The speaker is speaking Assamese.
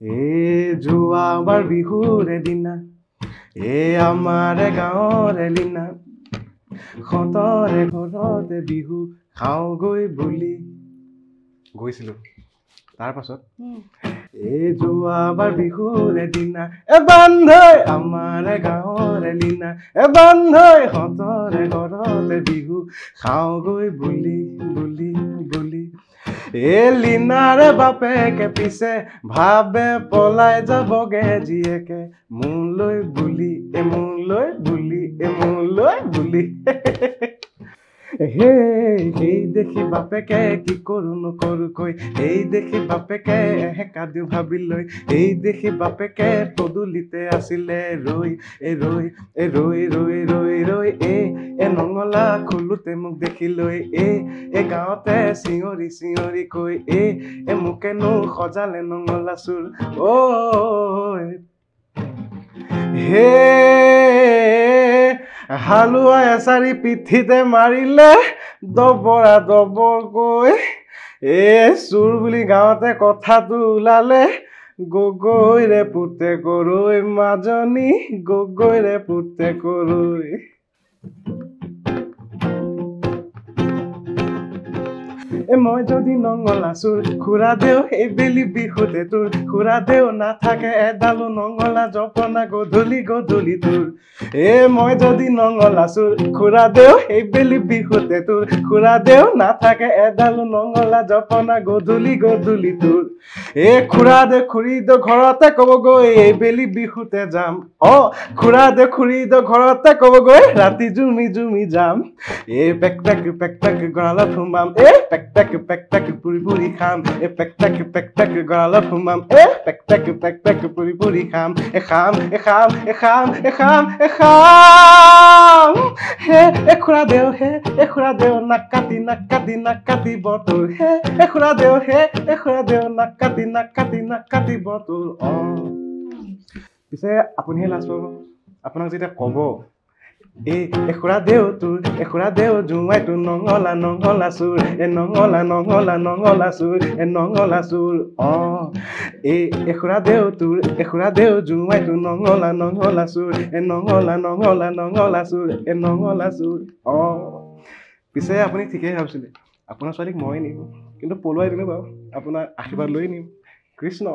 যোৱাবাৰ বিহুৰে দিনা আমাৰে গাঁৱৰে লিনা সতৰে ঘৰতে বিহু খাওঁগৈ বুলি গৈছিলোঁ। তাৰ পাছত যোৱাবাৰ বিহুৰে দিনা বান্ধৈ আমাৰে গাঁৱৰে লিনা বান্ধৈ সতৰে ঘৰতে বিহু খাওঁগৈ বুলি বুলি বুলি লিনাৰে বাপেকে পিছে ভাবে পলাই যাবগে জীয়েকে মোলৈ বুলি মোলৈ বুলি মোলৈ বুলি সেই দেখি বাপেকে কি কৰো নকৰোকৈ এই দেখি বাপেকে হেকা দিও ভাবি লৈ এই দেখি বাপেকে পদূলিতে আছিলে ৰৈ ৰৈ ৰৈ ৰৈ ৰৈ ৰৈ নঙলা খোলোতে মোক দেখি লৈ গাঁৱতে চিঞৰি চিঞৰি কৈ মোকেনো সজালে নঙলা চোৰ হালোৱা এচাৰি পিঠিতে মাৰিলে দবৰা দবৰকৈ চোৰ বুলি গাঁৱতে কথাটো ওলালে গগৈৰে পুতে কৰৈ মাজনী গগৈৰে পুতে কৰৈ মই যদি নঙলা চোৰ খুৰা দেও এইবেলি বিহুতে তোৰ খুৰা দেও নাথাকে এডালো নঙলা জপনা গধূলি গধূলি তোৰ মই যদি নঙলা চোৰ খুৰা দেও এইবেলি বিহুতে তোৰ খুৰা দেও নাথাকে এডালো নঙলা জপনা গধূলি গধূলি তোৰ খুৰা দে খুৰী দে ঘৰতে ক'বগৈ এইবেলি বিহুতে যাম খুৰা দে খুৰী দে ঘৰতে ক'বগৈ ৰাতি জুমি জুমি যাম পেক পেক গঁৰালত সোমাম পেক পেক পুৰি পুৰি খাম পেক পেক গঁৰালত সোমাম পেক পেক পুৰি পুৰি খাম খাম খাম খাম খাম খাম খুৰা দেও নাক কাটি বটল খুৰা দেও নাক কাটি বটল পিছে আপুনিহে লাজ পাব আপোনাক যেতিয়া ক'ব খুৰা দেও তোৰ খুৰা দেও জোঁৱাই তোৰ নঙলা নঙলা চোৰ নঙলা নঙলা নঙলা চোৰ নঙলা চোৰ খুৰা দেও তোৰ খুৰা দেও জোঁৱাই তোৰ নঙলা নঙলা চোৰ নঙলা নঙলা নঙলা চোৰ নঙলা চোৰ পিছে আপুনি ঠিকেই ভাবিছিলে আপোনাৰ ছোৱালীক মই নিম কিন্তু পলুৱাই দিলোঁ বাৰু আপোনাৰ আশীৰ্বাদ লৈ নিম কৃষ্ণ